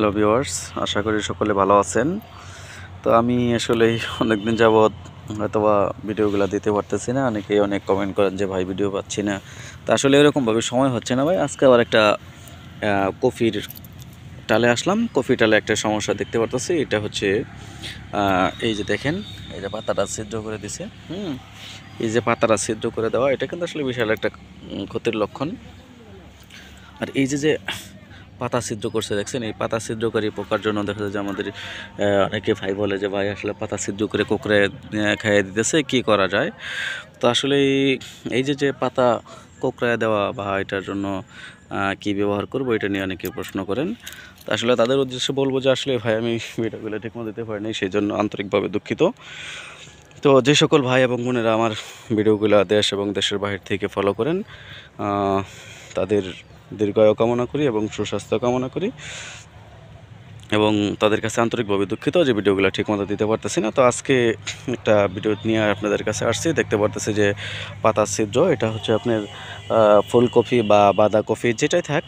Hello viewers, আশা করি সকলে ভালো আছেন। তো আমি আসলে অনেকদিন যাবৎ হয়তোবা ভিডিওগুলো দিতে পারতেছি না। অনেকেই অনেক কমেন্ট করেন যে ভাই ভিডিও পাচ্ছি না। তো আসলে এরকমভাবে সময় হচ্ছে না ভাই। আজকে আবার একটা কফির টালে আসলাম। কফি টালে একটা সমস্যা দেখতে পারতেছি। এটা হচ্ছে এই যে দেখেন, এই যে পাতাটা ছিদ্র করে দিছে। এই যে পাতাটা ছিদ্র করে দেওয়া, এটা কিন্তু আসলে বিশাল একটা ক্ষতির লক্ষণ। আর এই যে পাতা ছিদ্র করছে দেখছেন, এই পাতা ছিদ্রকারী পোকার জন্য দেখা যায় যে আমাদের অনেকে ভাই বলে যে ভাই আসলে পাতা ছিদ্র করে কোকড়ে খাইয়ে দিতেছে, কি করা যায়। তো আসলে এই যে পাতা কোকড়ায় দেওয়া বা এটার জন্য কি ব্যবহার করব, এটা নিয়ে অনেকে প্রশ্ন করেন। তো আসলে তাদের উদ্দেশ্যে বলবো যে আসলে ভাই আমি ভিডিওগুলো ঠিকমতো দিতে পারিনি, সেই জন্য আন্তরিকভাবে দুঃখিত। তো যে সকল ভাই এবং বোনেরা আমার ভিডিওগুলো দেশ এবং দেশের বাহির থেকে ফলো করেন, তাদের দীর্ঘায়ু কামনা করি এবং সুস্বাস্থ্য কামনা করি, এবং তাদের কাছে আন্তরিকভাবে দুঃখিত যে ভিডিওগুলো ঠিকমতো দিতে পারতেছি না। তো আজকে একটা ভিডিও নিয়ে আপনাদের কাছে আসছি। দেখতে পারতেছি যে পাতা ছিদ্র, এটা হচ্ছে আপনার ফুলকপি বা বাঁধাকপি যেটাই থাক,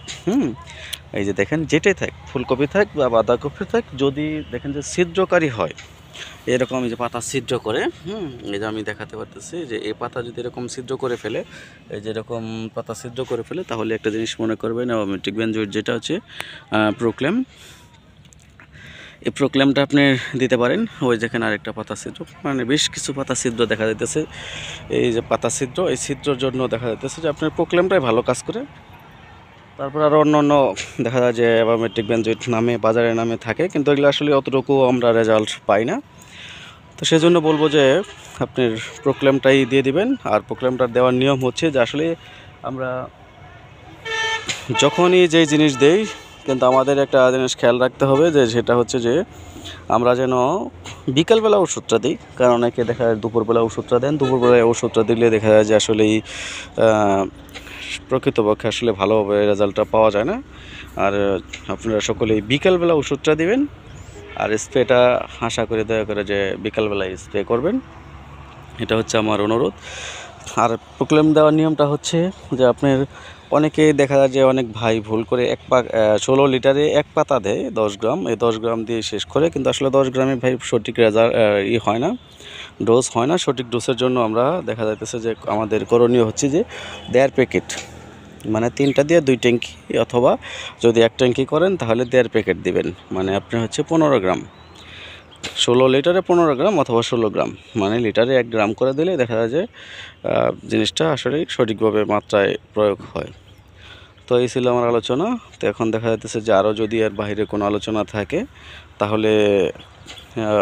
এই যে দেখেন, যেটাই থাক, ফুলকপি থাক বা বাঁধাকপি থাক, যদি দেখেন যে ছিদ্রকারী হয় এরকম, এই যে পাতা ছিদ্র করে, এই যে আমি দেখাতে পারতেছি যে এই পাতা যদি এরকম ছিদ্র করে ফেলে, এই যে এরকম পাতা ছিদ্র করে ফেলে, তাহলে একটা জিনিস মনে করবেন অ্যাবামেটিক বেনজোয়েট, যেটা হচ্ছে প্রোক্লেম। এই প্রোক্লেমটা আপনি দিতে পারেন। ওই যেখানে আরেকটা পাতা ছিদ্র, মানে বেশ কিছু পাতা ছিদ্র দেখা যাইতেছে। এই যে পাতা ছিদ্র, এই ছিদ্রর জন্য দেখা যাইতেছে যে আপনার প্রোক্লেমটাই ভালো কাজ করে। তারপর আরও অন্য দেখা যায় যে অ্যাবামেটিক বেনজোয়েট নামে বাজারের নামে থাকে, কিন্তু এগুলো আসলে অতটুকু আমরা রেজাল্ট পাই না। তো সেজন্য বলবো যে আপনার প্রোক্লেমটাই দিয়ে দিবেন। আর প্রোক্লেমটা দেওয়ার নিয়ম হচ্ছে যে আসলে আমরা যখনই যেই জিনিস দেই, কিন্তু আমাদের একটা জিনিস খেয়াল রাখতে হবে, যে সেটা হচ্ছে যে আমরা যেন বিকালবেলা ওষুধটা দিই। কারণ অনেকে দেখা যায় দুপুরবেলা ওষুধটা দেন, দুপুরবেলায় ওষুধটা দিলে দেখা যায় যে আসলেই প্রকৃতপক্ষে আসলে ভালোভাবে রেজাল্টটা পাওয়া যায় না। আর আপনারা সকলেই বিকালবেলা ওষুধটা দিবেন। আর স্প্রেটা আশা করে দয়া করে যে বিকালবেলায় স্প্রে করবেন, এটা হচ্ছে আমার অনুরোধ। আর প্রোক্লেম দেওয়ার নিয়মটা হচ্ছে যে আপনার অনেকেই দেখা যায় যে অনেক ভাই ভুল করে 16 লিটারে এক পাতা দেয় 10 গ্রাম, এই 10 গ্রাম দিয়ে শেষ করে, কিন্তু আসলে 10 গ্রামে ভাই সঠিক রেজাল্ট হয় না, ডোজ হয় না। সঠিক ডোজের জন্য আমরা দেখা যাইতেছে যে আমাদের করণীয় হচ্ছে যে 1.5 প্যাকেট, মানে 3টা দিয়ে 2 ট্যাঙ্কি, অথবা যদি 1 ট্যাঙ্কি করেন তাহলে 1.5 প্যাকেট দিবেন, মানে আপনি হচ্ছে 15 গ্রাম। 16 লিটারে 15 গ্রাম অথবা 16 গ্রাম, মানে লিটারে 1 গ্রাম করে দিলে দেখা যায় যে জিনিসটা আসলে সঠিকভাবে মাত্রায় প্রয়োগ হয়। তো এই ছিল আমার আলোচনা। তো এখন দেখা যাচ্ছে যে আরও যদি এর বাইরে কোনো আলোচনা থাকে তাহলে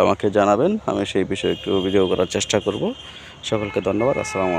আমাকে জানাবেন, আমি সেই বিষয়ে একটু ভিডিও করার চেষ্টা করব। সকলকে ধন্যবাদ। আসসালামু আলাইকুম।